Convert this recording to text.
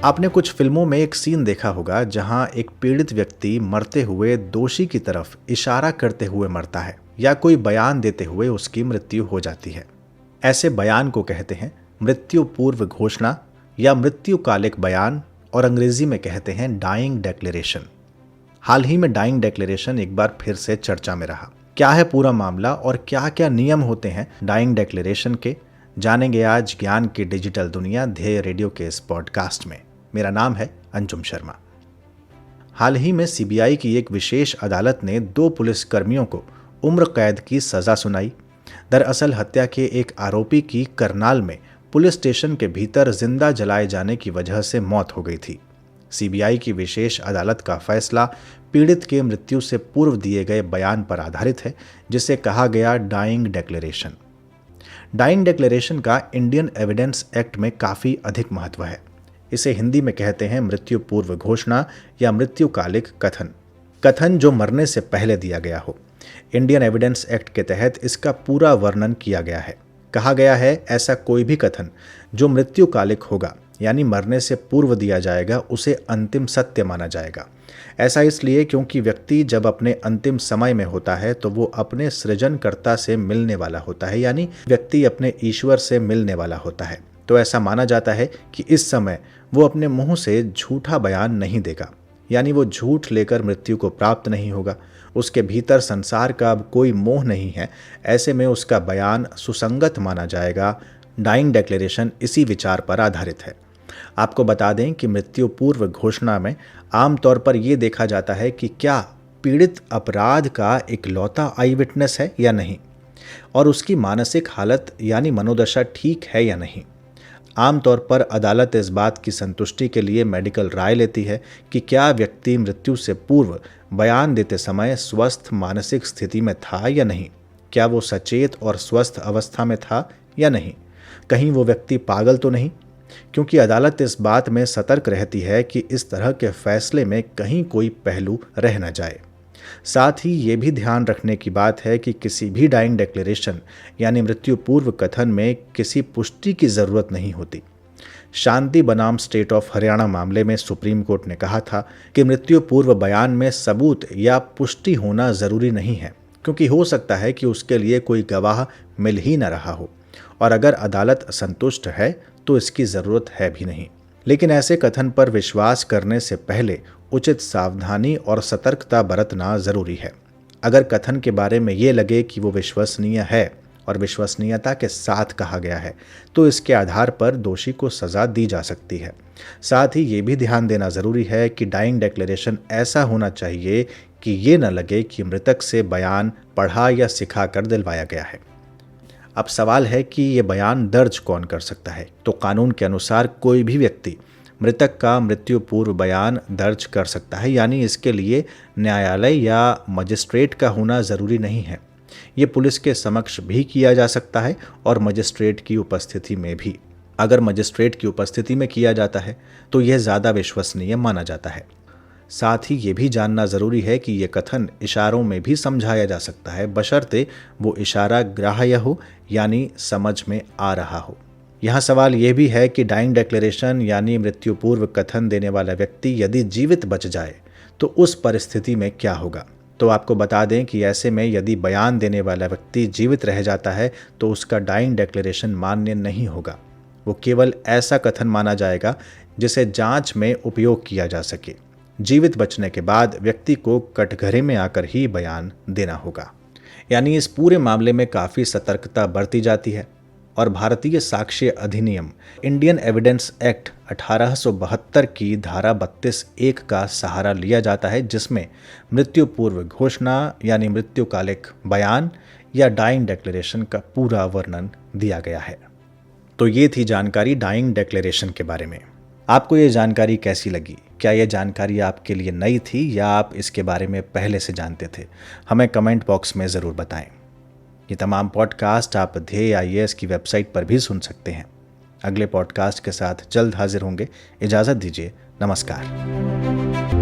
आपने कुछ फिल्मों में एक सीन देखा होगा जहां एक पीड़ित व्यक्ति मरते हुए दोषी की तरफ इशारा करते हुए मरता है या कोई बयान देते हुए उसकी मृत्यु हो जाती है। ऐसे बयान को कहते हैं मृत्यु पूर्व घोषणा या मृत्युकालिक बयान, और अंग्रेजी में कहते हैं डाइंग डिक्लेरेशन। हाल ही में डाइंग डिक्लेरेशन एक बार फिर से चर्चा में रहा। क्या है पूरा मामला और क्या क्या नियम होते हैं डाइंग डिक्लेरेशन के, जानेंगे आज ज्ञान की डिजिटल दुनिया ध्येय रेडियो के इस पॉडकास्ट में। मेरा नाम है अंजुम शर्मा। हाल ही में सीबीआई की एक विशेष अदालत ने 2 पुलिसकर्मियों को उम्र कैद की सजा सुनाई। दरअसल हत्या के एक आरोपी की करनाल में पुलिस स्टेशन के भीतर जिंदा जलाए जाने की वजह से मौत हो गई थी। सीबीआई की विशेष अदालत का फैसला पीड़ित के मृत्यु से पूर्व दिए गए बयान पर आधारित है, जिसे कहा गया डाइंग डिक्लेरेशन। डाइंग डिक्लेरेशन का इंडियन एविडेंस एक्ट में काफ़ी अधिक महत्व है। इसे हिंदी में कहते हैं मृत्यु पूर्व घोषणा या मृत्युकालिक कथन। कथन जो मरने से पहले दिया गया हो। इंडियन एविडेंस एक्ट के तहत इसका पूरा वर्णन किया गया है। कहा गया है ऐसा कोई भी कथन जो मृत्युकालिक होगा यानी मरने से पूर्व दिया जाएगा, उसे अंतिम सत्य माना जाएगा। ऐसा इसलिए क्योंकि व्यक्ति जब अपने अंतिम समय में होता है तो वो अपने सृजनकर्ता से मिलने वाला होता है, यानी व्यक्ति अपने ईश्वर से मिलने वाला होता है। तो ऐसा माना जाता है कि इस समय वो अपने मुंह से झूठा बयान नहीं देगा, यानी वो झूठ लेकर मृत्यु को प्राप्त नहीं होगा। उसके भीतर संसार का अब कोई मोह नहीं है। ऐसे में उसका बयान सुसंगत माना जाएगा। डाइंग डिक्लेरेशन इसी विचार पर आधारित है। आपको बता दें कि मृत्यु पूर्व घोषणा में आमतौर पर यह देखा जाता है कि क्या पीड़ित अपराध का इकलौता आई विटनेस है या नहीं, और उसकी मानसिक हालत यानी मनोदशा ठीक है या नहीं। आमतौर पर अदालत इस बात की संतुष्टि के लिए मेडिकल राय लेती है कि क्या व्यक्ति मृत्यु से पूर्व बयान देते समय स्वस्थ मानसिक स्थिति में था या नहीं, क्या वो सचेत और स्वस्थ अवस्था में था या नहीं, कहीं वो व्यक्ति पागल तो नहीं, क्योंकि अदालत इस बात में सतर्क रहती है कि इस तरह के फैसले में कहीं कोई पहलू रह न जाए। साथ ही ये भी ध्यान रखने की बात है कि किसी भी डाइंग डिक्लेरेशन यानी मृत्यु पूर्व कथन में किसी पुष्टि की जरूरत नहीं होती। शांति बनाम स्टेट ऑफ हरियाणा मामले में सुप्रीम कोर्ट ने कहा था कि मृत्यु पूर्व बयान में सबूत या पुष्टि होना जरूरी नहीं है, क्योंकि हो सकता है कि उसके लिए कोई गवाह मिल ही न रहा हो, और अगर अदालत संतुष्ट है तो इसकी जरूरत है भी नहीं। लेकिन ऐसे कथन पर विश्वास करने से पहले उचित सावधानी और सतर्कता बरतना जरूरी है। अगर कथन के बारे में ये लगे कि वो विश्वसनीय है और विश्वसनीयता के साथ कहा गया है, तो इसके आधार पर दोषी को सजा दी जा सकती है। साथ ही ये भी ध्यान देना जरूरी है कि डाइंग डिक्लेरेशन ऐसा होना चाहिए कि ये न लगे कि मृतक से बयान पढ़ा या सिखा कर दिलवाया गया है। अब सवाल है कि ये बयान दर्ज कौन कर सकता है। तो कानून के अनुसार कोई भी व्यक्ति मृतक का मृत्यु पूर्व बयान दर्ज कर सकता है, यानी इसके लिए न्यायालय या मजिस्ट्रेट का होना ज़रूरी नहीं है। ये पुलिस के समक्ष भी किया जा सकता है और मजिस्ट्रेट की उपस्थिति में भी। अगर मजिस्ट्रेट की उपस्थिति में किया जाता है तो यह ज़्यादा विश्वसनीय माना जाता है। साथ ही ये भी जानना ज़रूरी है कि ये कथन इशारों में भी समझाया जा सकता है, बशर्ते वो इशारा ग्राह्य हो यानी समझ में आ रहा हो। यहाँ सवाल ये भी है कि डाइंग डिक्लेरेशन यानी मृत्यु पूर्व कथन देने वाला व्यक्ति यदि जीवित बच जाए तो उस परिस्थिति में क्या होगा। तो आपको बता दें कि ऐसे में यदि बयान देने वाला व्यक्ति जीवित रह जाता है तो उसका डाइंग डिक्लेरेशन मान्य नहीं होगा। वो केवल ऐसा कथन माना जाएगा जिसे जांच में उपयोग किया जा सके। जीवित बचने के बाद व्यक्ति को कटघरे में आकर ही बयान देना होगा। यानी इस पूरे मामले में काफ़ी सतर्कता बरती जाती है और भारतीय साक्ष्य अधिनियम इंडियन एविडेंस एक्ट 1872 की धारा 32(1) का सहारा लिया जाता है, जिसमें मृत्यु पूर्व घोषणा यानी मृत्युकालिक बयान या डाइंग डिक्लेरेशन का पूरा वर्णन दिया गया है। तो ये थी जानकारी डाइंग डिक्लेरेशन के बारे में। आपको ये जानकारी कैसी लगी? क्या ये जानकारी आपके लिए नई थी या आप इसके बारे में पहले से जानते थे? हमें कमेंट बॉक्स में ज़रूर बताएं। ये तमाम पॉडकास्ट आप ध्येय IAS की वेबसाइट पर भी सुन सकते हैं। अगले पॉडकास्ट के साथ जल्द हाजिर होंगे। इजाज़त दीजिए। नमस्कार।